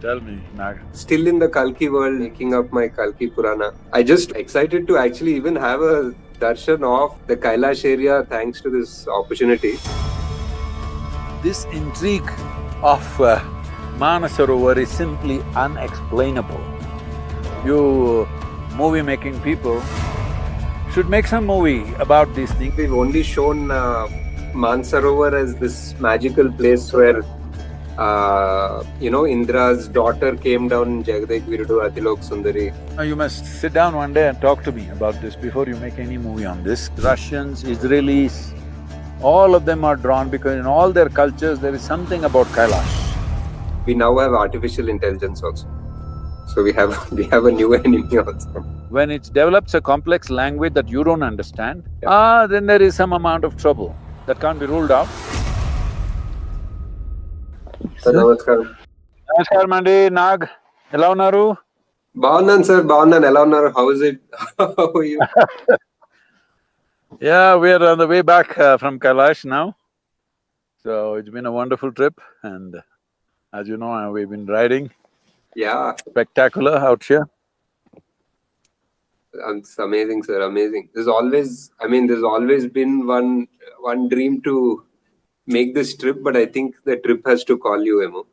Tell me, Nag. Still in the Kalki world, making up my Kalki Purana. I just excited to actually even have a darshan of the Kailash area thanks to this opportunity. This intrigue of Manasarovar is simply unexplainable. You movie-making people should make some movie about these things. We've only shown Mansarovar as this magical place where Indra's daughter came down in Jagadeek Virudu Atilok Sundari. Now you must sit down one day and talk to me about this before you make any movie on this. Russians, Israelis, all of them are drawn because in all their cultures there is something about Kailash. We now have artificial intelligence also. So we have a new enemy also. When it develops a complex language that you don't understand, then there is some amount of trouble that can't be ruled out. Sir, namaskaram. Namaskaram Mandi, Nag. Ela unnaru? Bagunnanu sir, bagunnanu. Ela unnaru? How is it? How are you? Yeah, we are on the way back from Kailash now. So it's been a wonderful trip and as you know, we've been riding. Yeah. Spectacular out here. It's amazing, sir, amazing. There's always been one dream to make this trip, but I think the trip has to call you, Emo.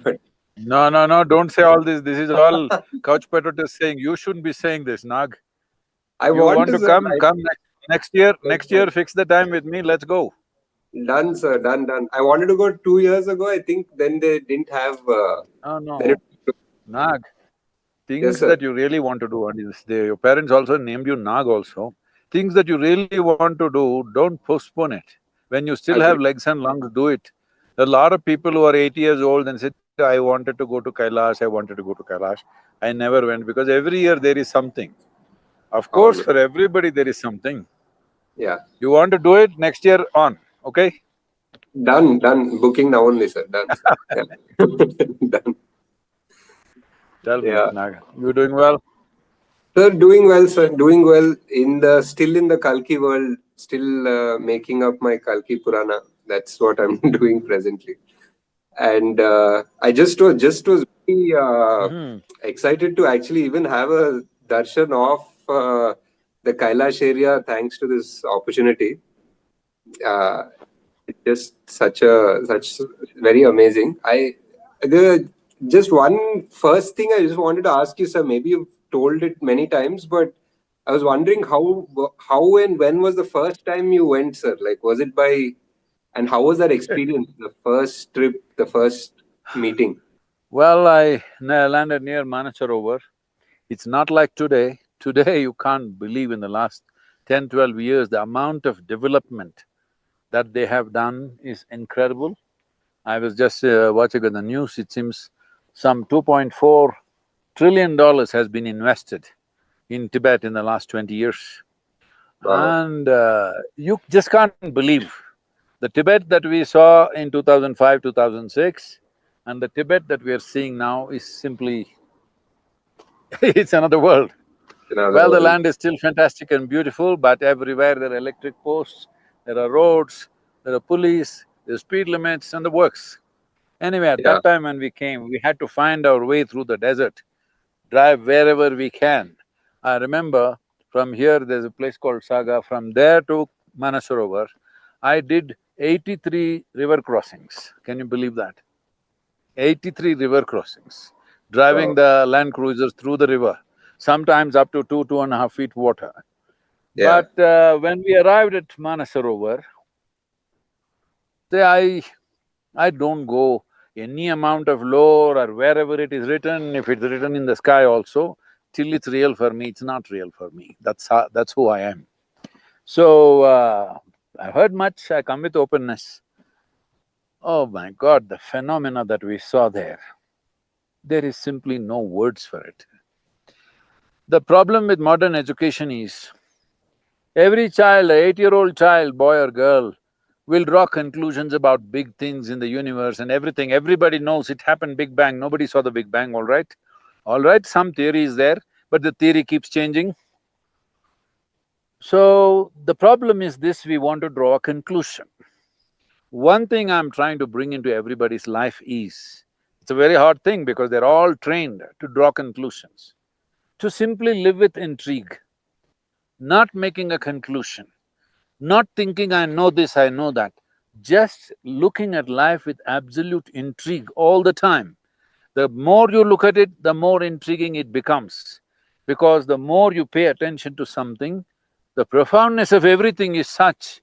But No, don't say all this. This is all couch potatoes saying. You shouldn't be saying this, Nag. You want to sir, come next year, fix the time with me, let's go. Done, sir, done. I wanted to go 2 years ago, I think then they didn't have… No. Nag, things Yes, sir. that you really want to do, and your parents also named you Nag also, things that you really want to do, don't postpone it. When you still have legs and lungs, do it. There are a lot of people who are 80 years old and say, I wanted to go to Kailash, I wanted to go to Kailash. I never went because every year there is something. Of course, for everybody there is something. Yeah. You want to do it, next year on, okay? Done. Booking now only, sir. Done. Sir. Done. Tell me, Nag, you doing well? Sir, doing well, sir. Doing well. Still in the Kalki world, still making up my Kalki Purana. That's what I'm doing presently. And I just was very excited to actually even have a darshan of the Kailash area thanks to this opportunity. It's just such very amazing. Just one first thing I just wanted to ask you, sir. Maybe you've told it many times, but I was wondering how and when was the first time you went, sir? Like, was it by… And how was that experience, the first trip, the first meeting? Well, I landed near Manasarovar. It's not like today. Today you can't believe in the last 10, 12 years, the amount of development that they have done is incredible. I was just watching on the news, it seems some $2.4 trillion has been invested in Tibet in the last 20 years. Wow. And you just can't believe the Tibet that we saw in 2005, 2006 and the Tibet that we are seeing now is simply it's another world. Well, the land is still fantastic and beautiful, but everywhere there are electric posts, there are roads, there are police, there are speed limits and the works. Anyway, at that time when we came, we had to find our way through the desert, drive wherever we can. I remember from here there's a place called Saga, from there to Manasarovar, I did 83 river crossings. Can you believe that? 83 river crossings, driving the land cruisers through the river, sometimes up to 2.5 feet water. Yeah. But when we arrived at Manasarovar, I don't go any amount of lore or wherever it is written, if it's written in the sky also, till it's real for me, it's not real for me. That's who I am. So, I've heard much, I come with openness. Oh my God, the phenomena that we saw there is simply no words for it. The problem with modern education is, every child, an 8-year-old child, boy or girl, will draw conclusions about big things in the universe and everything. Everybody knows it happened Big Bang, nobody saw the Big Bang, all right? All right, some theory is there, but the theory keeps changing. So, the problem is this, we want to draw a conclusion. One thing I'm trying to bring into everybody's life is, It's a very hard thing because they're all trained to draw conclusions. To simply live with intrigue, not making a conclusion, not thinking I know this, I know that, just looking at life with absolute intrigue all the time. The more you look at it, the more intriguing it becomes. Because the more you pay attention to something, the profoundness of everything is such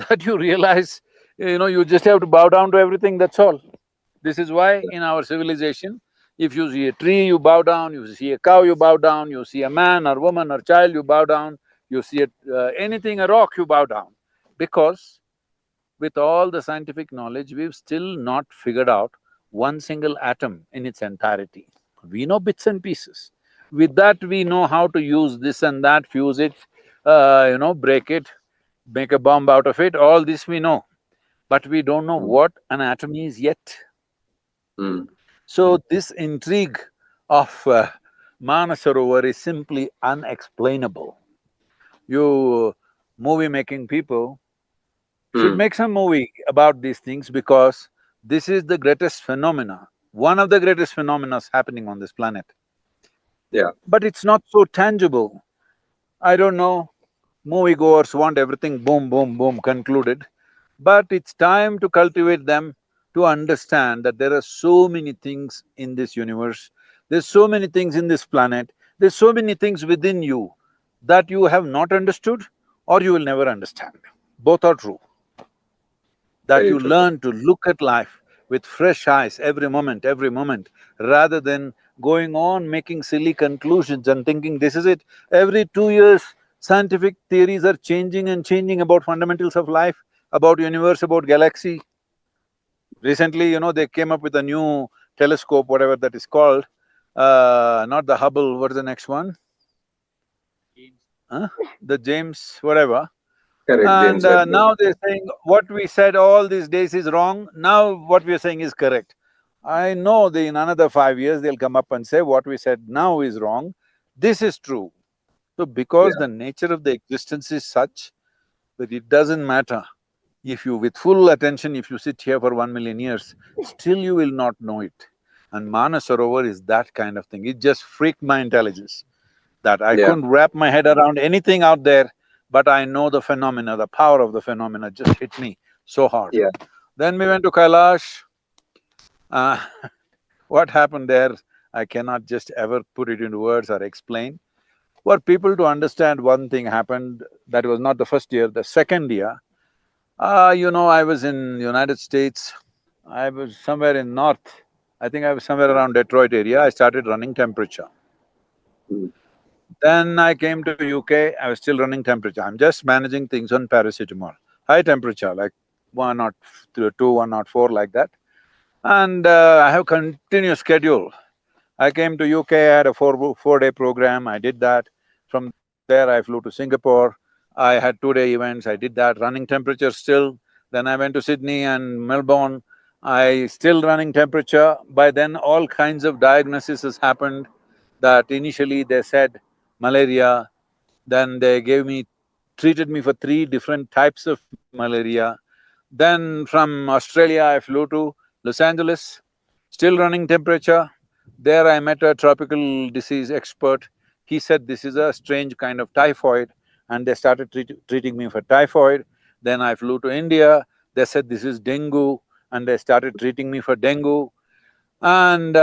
that you realize, you just have to bow down to everything, that's all. This is why in our civilization, if you see a tree, you bow down, you see a cow, you bow down, you see a man or woman or child, you bow down, you see anything, a rock, you bow down. Because with all the scientific knowledge, we've still not figured out one single atom in its entirety. We know bits and pieces. With that, we know how to use this and that, fuse it, break it, make a bomb out of it, all this we know. But we don't know what an atom is yet. Mm. So this intrigue of Manasarovar is simply unexplainable. You movie-making people should Mm. make some movie about these things because this is the greatest phenomena, one of the greatest phenomena happening on this planet. Yeah. But it's not so tangible. I don't know, moviegoers want everything boom, boom, boom concluded, but it's time to cultivate them to understand that there are so many things in this universe, there's so many things in this planet, there's so many things within you that you have not understood or you will never understand. Both are true. That Very you true. learn to look at life with fresh eyes every moment, rather than going on making silly conclusions and thinking this is it. Every 2 years, scientific theories are changing and changing about fundamentals of life, about universe, about galaxy. Recently, they came up with a new telescope, whatever that is called, not the Hubble, what is the next one? Huh? The James, whatever. Correct, And James Webb. now they're saying what we said all these days is wrong, now what we are saying is correct. I know that in another 5 years they'll come up and say what we said now is wrong, this is true. So because Yeah. the nature of the existence is such that it doesn't matter, if you with full attention, if you sit here for 1 million years, still you will not know it. And Manasarovar is that kind of thing, it just freaked my intelligence that I Yeah. couldn't wrap my head around anything out there, but I know the phenomena, the power of the phenomena just hit me so hard. Yeah. Then we went to Kailash. uh, what happened there, I cannot just ever put it into words or explain. For people to understand, one thing happened, that was not the first year, the second year. I was in United States, I was somewhere in north, I think I was somewhere around Detroit area, I started running temperature. Mm. Then I came to UK, I was still running temperature. I'm just managing things on paracetamol. High temperature, like 102, 104, like that. And I have continuous schedule. I came to UK, I had a four-day program, I did that. From there, I flew to Singapore. I had 2-day events, I did that, running temperature still. Then I went to Sydney and Melbourne, I still running temperature. By then, all kinds of diagnoses has happened that initially they said malaria, then they treated me for 3 different types of malaria. Then from Australia, I flew to Los Angeles, still running temperature. There I met a tropical disease expert. He said this is a strange kind of typhoid, and they started treating me for typhoid. Then I flew to India, they said this is dengue, and they started treating me for dengue. And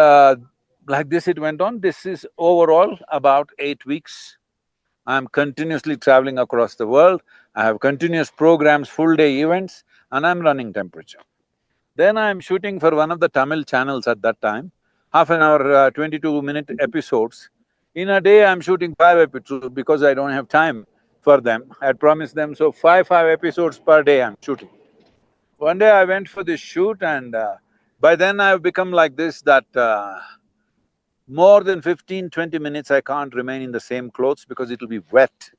like this it went on. This is overall about 8 weeks. I'm continuously traveling across the world, I have continuous programs, full-day events, and I'm running temperature. Then I'm shooting for one of the Tamil channels at that time, half an hour, 22-minute episodes. In a day, I'm shooting 5 episodes because I don't have time for them. I had promised them, so five episodes per day I'm shooting. One day I went for this shoot and by then I've become like this that more than 15-20 minutes I can't remain in the same clothes because it'll be wet.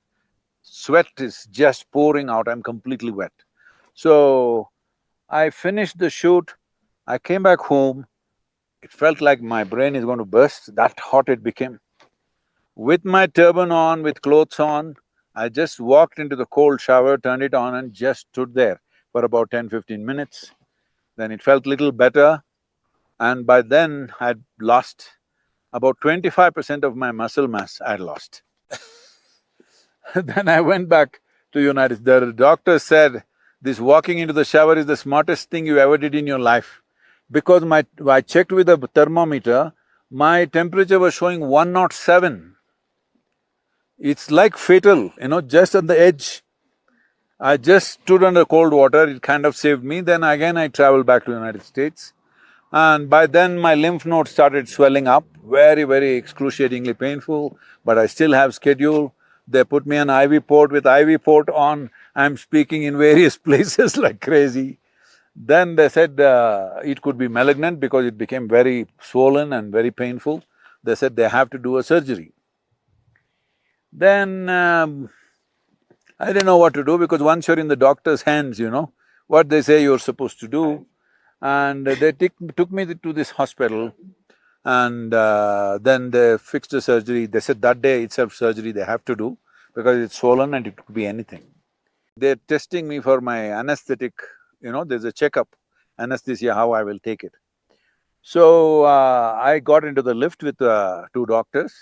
Sweat is just pouring out, I'm completely wet. So, I finished the shoot, I came back home, it felt like my brain is going to burst, that hot it became. With my turban on, with clothes on, I just walked into the cold shower, turned it on and just stood there for about 10-15 minutes. Then it felt little better. and by then I'd lost about 25% of my muscle mass I'd lost. Then I went back to United… The doctor said, this walking into the shower is the smartest thing you ever did in your life. Because I checked with the thermometer, my temperature was showing 107. It's like fatal, just at the edge. I just stood under cold water, it kind of saved me. Then again I traveled back to United States. And by then my lymph nodes started swelling up, very, very excruciatingly painful, but I still have schedule. They put me on IV port, with IV port on, I'm speaking in various places like crazy. Then they said it could be malignant because it became very swollen and very painful. They said they have to do a surgery. Then I didn't know what to do, because once you're in the doctor's hands, what they say you're supposed to do. And they took me to this hospital, and then they fixed the surgery. They said that day itself surgery they have to do, because it's swollen and it could be anything. They're testing me for my anesthetic, there's a checkup, anesthesia, how I will take it. So, I got into the lift with two doctors,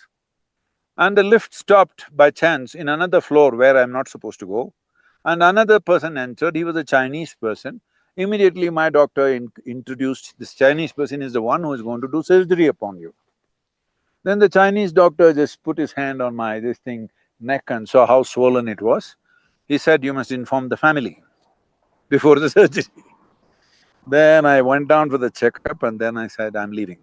and the lift stopped by chance in another floor where I'm not supposed to go. And another person entered, he was a Chinese person. Immediately my doctor introduced, this Chinese person is the one who is going to do surgery upon you. Then the Chinese doctor just put his hand on my neck and saw how swollen it was. He said, you must inform the family before the surgery. Then I went down for the checkup and then I said, I'm leaving.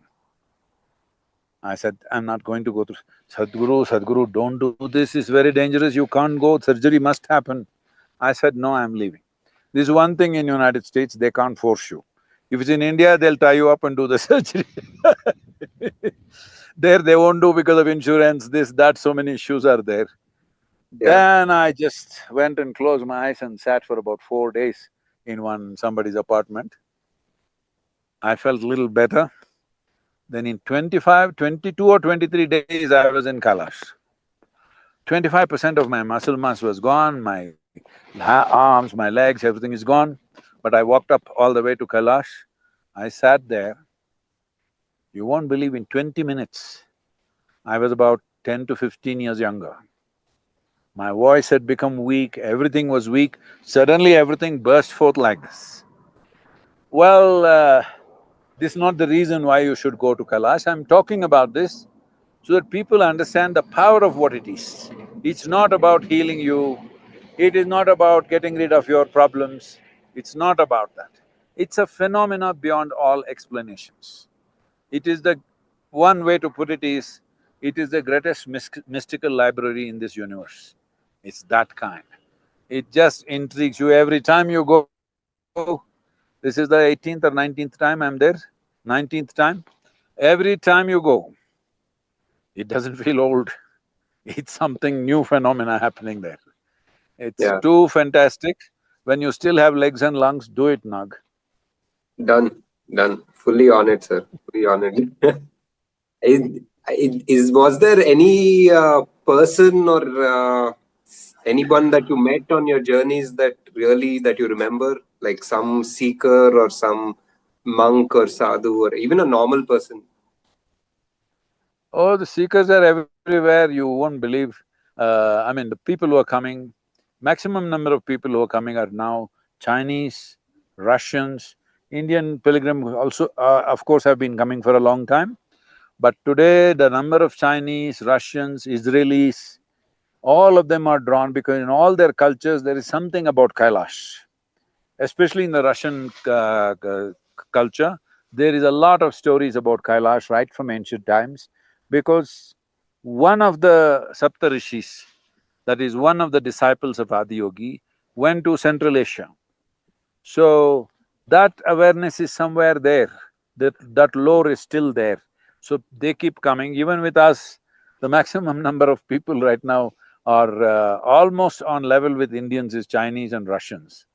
I said, I'm not going to go to… Sadhguru, don't do this, it's very dangerous, you can't go, surgery must happen. I said, no, I'm leaving. This is one thing in United States, they can't force you. If it's in India, they'll tie you up and do the surgery. There they won't do because of insurance, this, that, so many issues are there. Then I just went and closed my eyes and sat for about 4 days in somebody's apartment. I felt a little better. Then in 22 or 23 days, I was in Kailash. 25% of my muscle mass was gone, my arms, my legs, everything is gone. But I walked up all the way to Kailash. I sat there. You won't believe, in 20 minutes, I was about 10 to 15 years younger. My voice had become weak, everything was weak. Suddenly everything burst forth like this. Well, this is not the reason why you should go to Kailash. I'm talking about this so that people understand the power of what it is. It's not about healing you, it is not about getting rid of your problems, it's not about that. It's a phenomena beyond all explanations. It is the… one way to put it is, it is the greatest mystical library in this universe. It's that kind. It just intrigues you every time you go. This is the 18th or 19th time I'm there, 19th time. Every time you go, it doesn't feel old. It's something new phenomena happening there. It's too fantastic. When you still have legs and lungs, do it, Nag. Done. Fully on it, sir. Fully on it. Was there any person or anyone that you met on your journeys that you remember, like some seeker or some monk or sadhu or even a normal person? Oh, the seekers are everywhere, you won't believe. The people who are coming, maximum number of people who are coming are now Chinese, Russians, Indian pilgrim also, of course, have been coming for a long time. But today, the number of Chinese, Russians, Israelis, all of them are drawn because in all their cultures, there is something about Kailash. Especially in the Russian culture, there is a lot of stories about Kailash right from ancient times, because one of the Saptarishis, that is one of the disciples of Adiyogi, went to Central Asia. So, that awareness is somewhere there, that lore is still there. So, they keep coming. Even with us, the maximum number of people right now are almost on level with Indians is Chinese and Russians.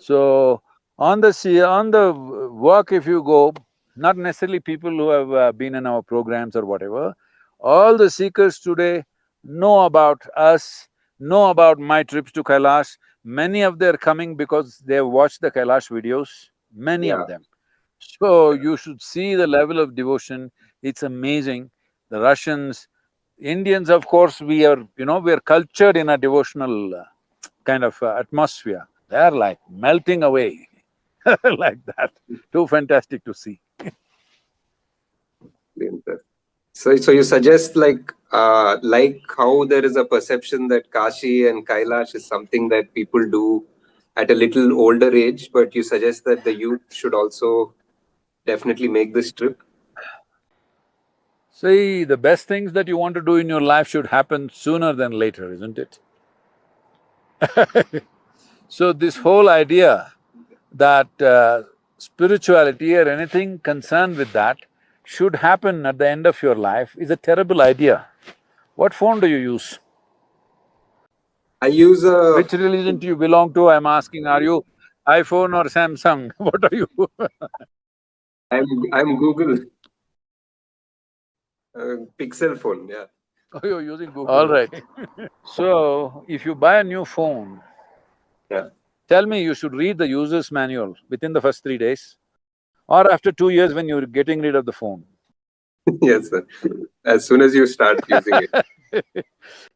So, on the work if you go, not necessarily people who have been in our programs or whatever, all the seekers today know about us, know about my trips to Kailash. Many of them are coming because they have watched the Kailash videos, many of them. So you should see the level of devotion, it's amazing. The Russians, Indians, of course, we are cultured in a devotional kind of atmosphere. They're like melting away like that. Too fantastic to see. Brilliant, sir. So you suggest like how there is a perception that Kashi and Kailash is something that people do at a little older age, but you suggest that the youth should also definitely make this trip. See, the best things that you want to do in your life should happen sooner than later, isn't it? So this whole idea that spirituality or anything concerned with that should happen at the end of your life is a terrible idea. What phone do you use? I use a Which religion do you belong to? I'm asking, are you iPhone or Samsung? What are you? I'm Google Pixel phone. Yeah. Oh, you're using Google. All right. So, if you buy a new phone, Yeah. tell me you should read the user's manual within the first 3 days or after 2 years when you're getting rid of the phone. Yes, sir. As soon as you start using it.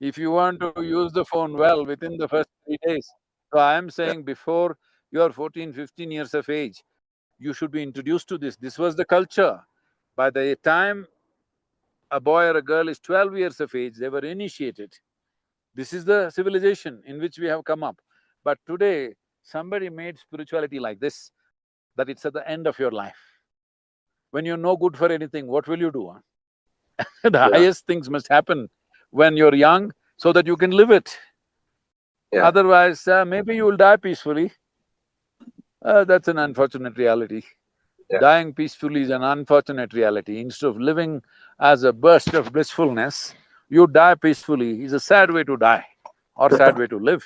If you want to use the phone well within the first 3 days, so I am Yeah. saying before you are 14, 15 years of age, you should be introduced to this. This was the culture. By the time a boy or a girl is 12 years of age, they were initiated. This is the civilization in which we have come up. But today, somebody made spirituality like this, that it's at the end of your life. When you're no good for anything, what will you do? The Yeah. highest things must happen when you're young so that you can live it. Yeah. Otherwise, maybe you will die peacefully. That's an unfortunate reality. Yeah. Dying peacefully is an unfortunate reality. Instead of living as a burst of blissfulness, you die peacefully is a sad way to die or sad way to live.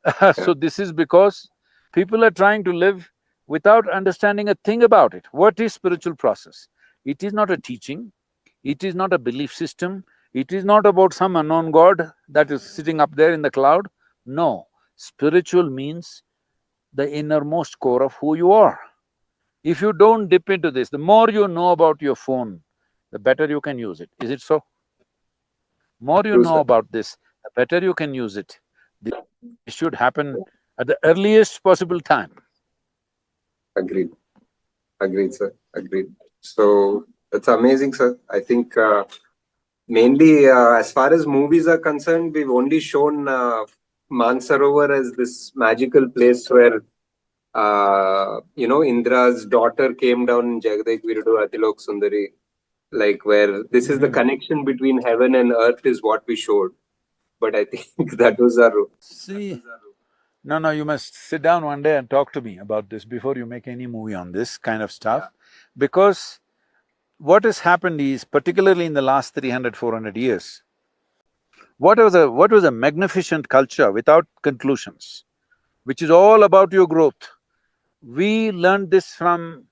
Yeah. So this is because people are trying to live without understanding a thing about it. What is spiritual process? It is not a teaching, it is not a belief system, it is not about some unknown god that is sitting up there in the cloud. No, spiritual means the innermost core of who you are. If you don't dip into this, the more you know about your phone, the better you can use it. Is it so? More you True, know sir. about this, the better you can use it. This should happen at the earliest possible time. Agreed. Agreed, sir. Agreed. So that's amazing, sir. I think mainly as far as movies are concerned, we've only shown Mansarovar as this magical place where Indra's daughter came down in Jagadeek Virudu Atilok Sundari, like where this is the connection between heaven and earth is what we showed. But I think that was our See, no, you must sit down one day and talk to me about this before you make any movie on this kind of stuff. Because what has happened is, particularly in the last 300, 400 years, what was a magnificent culture without conclusions, which is all about your growth. We learned this from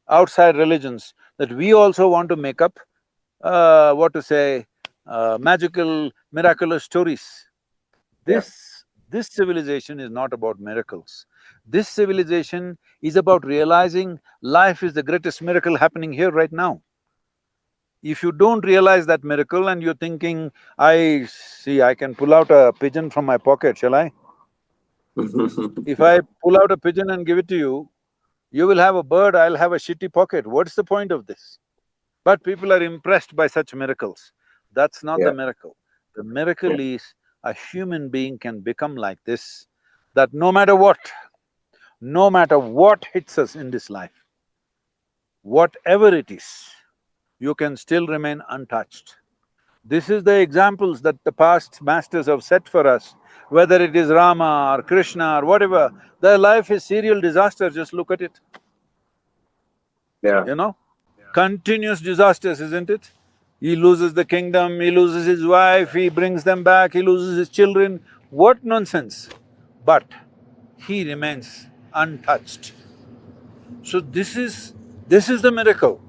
outside religions, that we also want to make up, what to say, magical, miraculous stories. yeah. This civilization is not about miracles. This civilization is about realizing life is the greatest miracle happening here right now. If you don't realize that miracle and you're thinking, I can pull out a pigeon from my pocket, shall I? If I pull out a pigeon and give it to you will have a bird, I'll have a shitty pocket. What's the point of this? But people are impressed by such miracles. That's not the Yeah. miracle. The miracle is a human being can become like this, that no matter what hits us in this life, whatever it is, you can still remain untouched. This is the examples that the past masters have set for us, whether it is Rama or Krishna or whatever, their life is serial disaster, just look at it, Yeah. you know? Continuous disasters, isn't it? He loses the kingdom, he loses his wife, he brings them back, he loses his children. What nonsense! But he remains untouched. So this is the miracle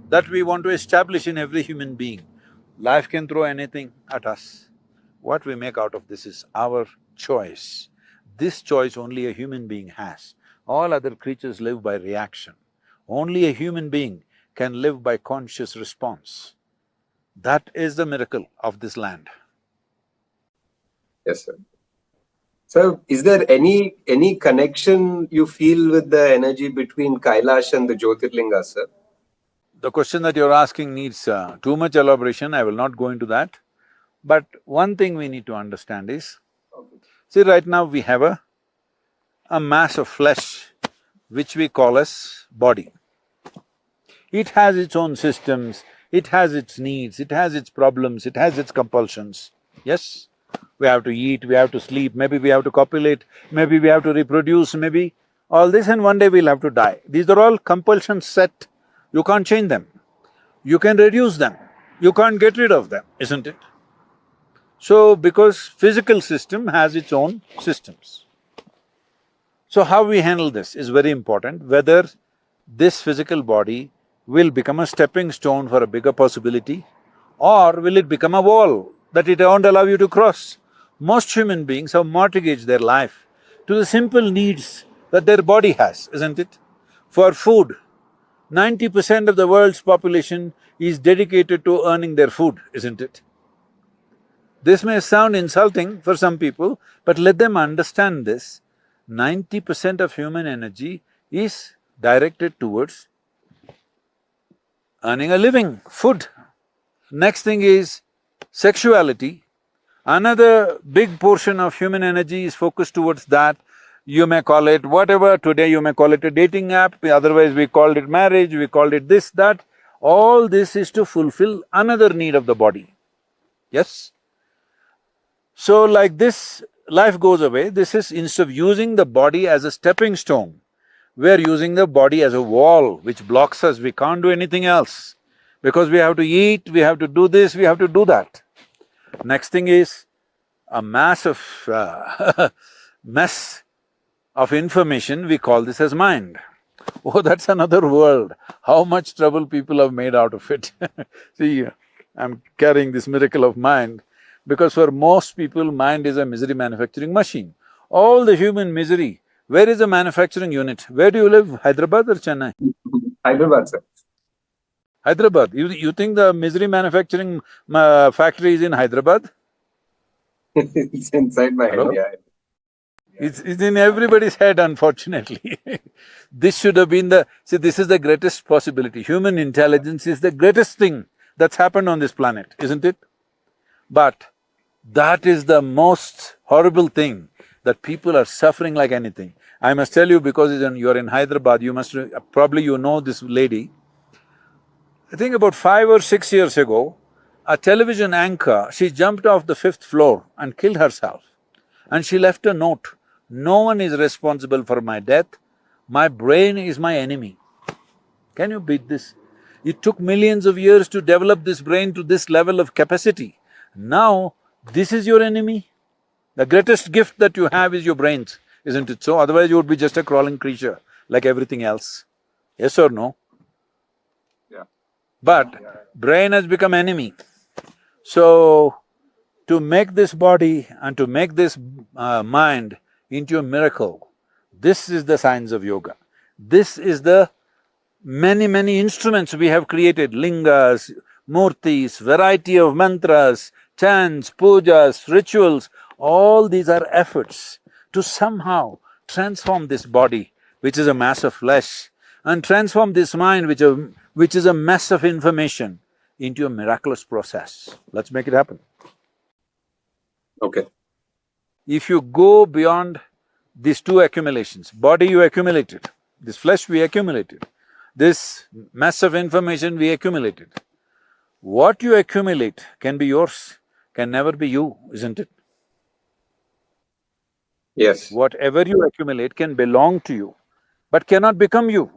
that we want to establish in every human being. Life can throw anything at us. What we make out of this is our choice. This choice only a human being has. All other creatures live by reaction. Only a human being can live by conscious response. That is the miracle of this land. Yes, sir. So, is there any connection you feel with the energy between Kailash and the Jyotirlinga, sir? The question that you're asking needs too much elaboration, I will not go into that. But one thing we need to understand is, see, right now we have a mass of flesh which we call as body. It has its own systems, it has its needs, it has its problems, it has its compulsions. Yes? We have to eat, we have to sleep, maybe we have to copulate, maybe we have to reproduce, maybe all this, and one day we'll have to die. These are all compulsions set, you can't change them. You can reduce them, you can't get rid of them, isn't it? So, because physical system has its own systems. So how we handle this is very important, whether this physical body will become a stepping stone for a bigger possibility, or will it become a wall that it won't allow you to cross. Most human beings have mortgaged their life to the simple needs that their body has, isn't it? For food, 90% of the world's population is dedicated to earning their food, isn't it? This may sound insulting for some people, but let them understand this. 90% of human energy is directed towards earning a living, food. Next thing is sexuality. Another big portion of human energy is focused towards that. You may call it whatever, today you may call it a dating app, otherwise we called it marriage, we called it this, that. All this is to fulfill another need of the body, yes? So like this, life goes away. This is, instead of using the body as a stepping stone, we are using the body as a wall which blocks us, we can't do anything else. Because we have to eat, we have to do this, we have to do that. Next thing is a mass of mess of information, we call this as mind. Oh, that's another world. How much trouble people have made out of it. See, I'm carrying this miracle of mind because for most people, mind is a misery manufacturing machine. All the human misery, where is the manufacturing unit? Where do you live, Hyderabad or Chennai? Hyderabad, sir. Hyderabad. You think the misery manufacturing factory is in Hyderabad? It's inside my Hello? head, yeah. It's in everybody's head, unfortunately. This should have been the… See, this is the greatest possibility. Human intelligence is the greatest thing that's happened on this planet, isn't it? But that is the most horrible thing, that people are suffering like anything. I must tell you, because you're in Hyderabad, you must… probably you know this lady. I think about 5 or 6 years ago, a television anchor, she jumped off the 5th floor and killed herself. And she left a note, "No one is responsible for my death, my brain is my enemy." Can you beat this? It took millions of years to develop this brain to this level of capacity. Now, this is your enemy. The greatest gift that you have is your brains, isn't it so? Otherwise you would be just a crawling creature like everything else. Yes or no? Yeah. But brain has become enemy. So, to make this body and to make this mind into a miracle, this is the science of yoga. This is the many instruments we have created, lingas, murtis, variety of mantras, chants, pujas, rituals, all these are efforts to somehow transform this body, which is a mass of flesh, and transform this mind, which is a mess of information, into a miraculous process. Let's make it happen. Okay. If you go beyond these two accumulations, body you accumulated, this flesh we accumulated, this mass of information we accumulated, what you accumulate can be yours, can never be you, isn't it? Yes. Whatever you accumulate can belong to you, but cannot become you.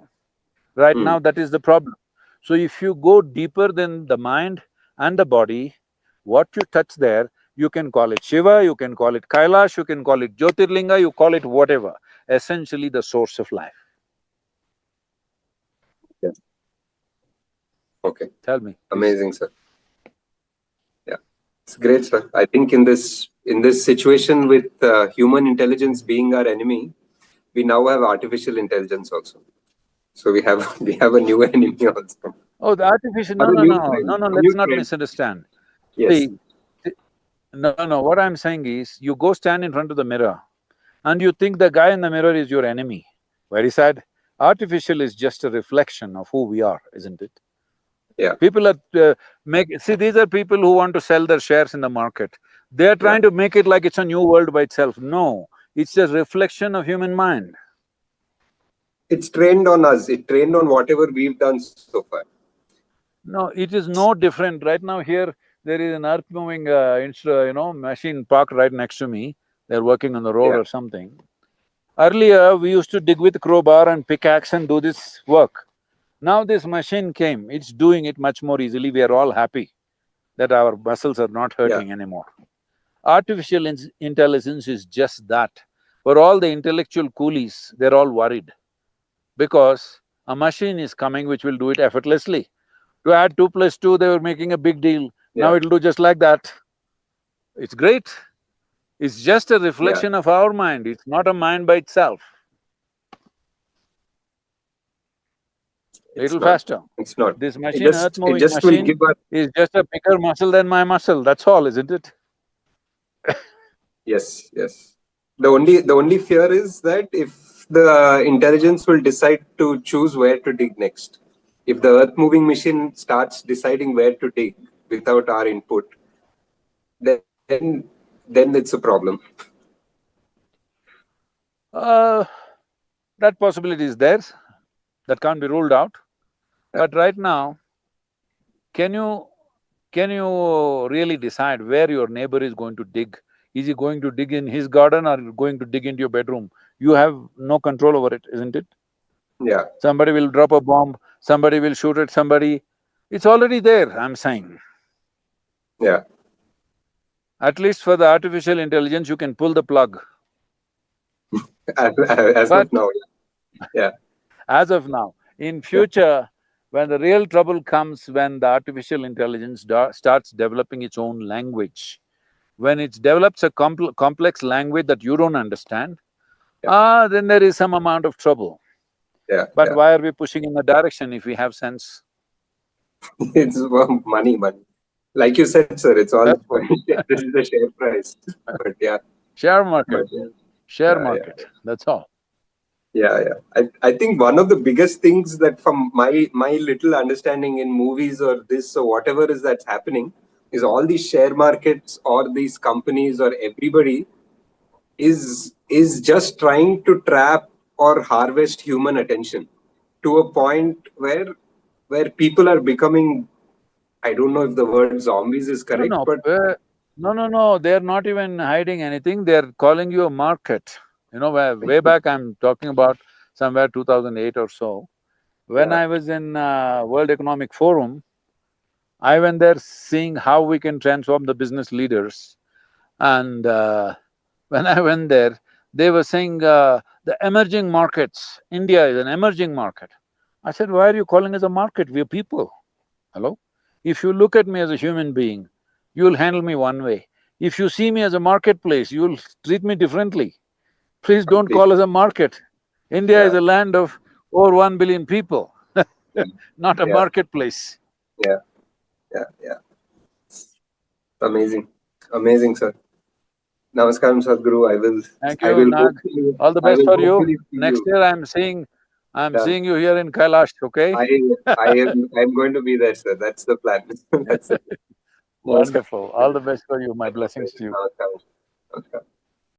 Right now, that is the problem. So if you go deeper than the mind and the body, what you touch there, you can call it Shiva, you can call it Kailash, you can call it Jyotirlinga, you call it whatever, essentially the source of life. Yes. Okay. Tell me. Amazing, sir. Yeah, it's great, sir. I think in this situation with human intelligence being our enemy, we now have artificial intelligence also. So we have we have a new enemy also, Oh, the artificial… or No, a no, new no, trend. no, no, A new let's not trend. misunderstand. Yes. See, no, no, what I'm saying is, you go stand in front of the mirror and you think the guy in the mirror is your enemy. Very sad. Artificial is just a reflection of who we are, isn't it? Yeah. People are… see, these are people who want to sell their shares in the market. They are Yeah. trying to make it like it's a new world by itself. No, it's a reflection of human mind. It's trained on us. It trained on whatever we've done so far. No, it is no different. Right now here, there is an earth-moving machine parked right next to me. They're working on the road Yeah. or something. Earlier, we used to dig with crowbar and pickaxe and do this work. Now this machine came, it's doing it much more easily, we are all happy that our muscles are not Yeah. hurting anymore. Artificial intelligence is just that. For all the intellectual coolies, they're all worried because a machine is coming which will do it effortlessly. To add 2+2, they were making a big deal. Now Yeah. it'll do just like that. It's great. It's just a Yeah. reflection of our mind, it's not a mind by itself. It's Little not. faster. It's not. This It machine, just it earth-moving just will machine, give us… is just a bigger muscle than my muscle, that's all, isn't it? Yes, yes. The only fear is that if the intelligence will decide to choose where to dig next, if the earth moving machine starts deciding where to dig without our input, then it's a problem. Uh, that possibility is there, that can't be ruled out. But right now, can you… can you really decide where your neighbor is going to dig? Is he going to dig in his garden or going to dig into your bedroom? You have no control over it, isn't it? Yeah, Somebody will drop a bomb, somebody will shoot at somebody. It's already there, I'm saying. yeah. At least for the artificial intelligence, you can pull the plug. As But of now, yeah, as of now, in yeah, future, when the real trouble comes, when the artificial intelligence starts developing its own language, when it develops a complex language that you don't understand, yeah, then there is some amount of trouble. yeah, But yeah. why are we pushing in the direction if we have sense? It's money, money. Like you said, sir, it's all… That's what… this is the share price. But yeah, share but market, yeah, share yeah, market, that's all. yeah, yeah. I think one of the biggest things that from my little understanding in movies or this or whatever is that's happening is all these share markets or these companies or everybody is just trying to trap or harvest human attention to a point where people are becoming… I don't know if the word zombies is No, correct, no, but no, they're not even hiding anything, they're calling you a market. You know, way back I'm talking about somewhere 2008 or so, when yeah, I was in World Economic Forum, I went there seeing how we can transform the business leaders. And when I went there, they were saying, the emerging markets, India is an emerging market. I said, why are you calling us a market? We're people. Hello? If you look at me as a human being, you'll handle me one way. If you see me as a marketplace, you'll treat me differently. Please don't complete. call us a market. India is Yeah, a land of over 1 billion people, yeah, not a yeah, marketplace. yeah, yeah, yeah. Amazing, amazing, sir. Namaskaram, Sadhguru. Thank I you, will Nag. hopefully, All the I best will for you. hopefully see Next you. year I'm Yeah, seeing you here in Kailash, okay? I, I'm going to be there, sir. That's the plan. That's the plan. Namaskaram. Wonderful. All the best for you. My blessings to you. Namaskaram.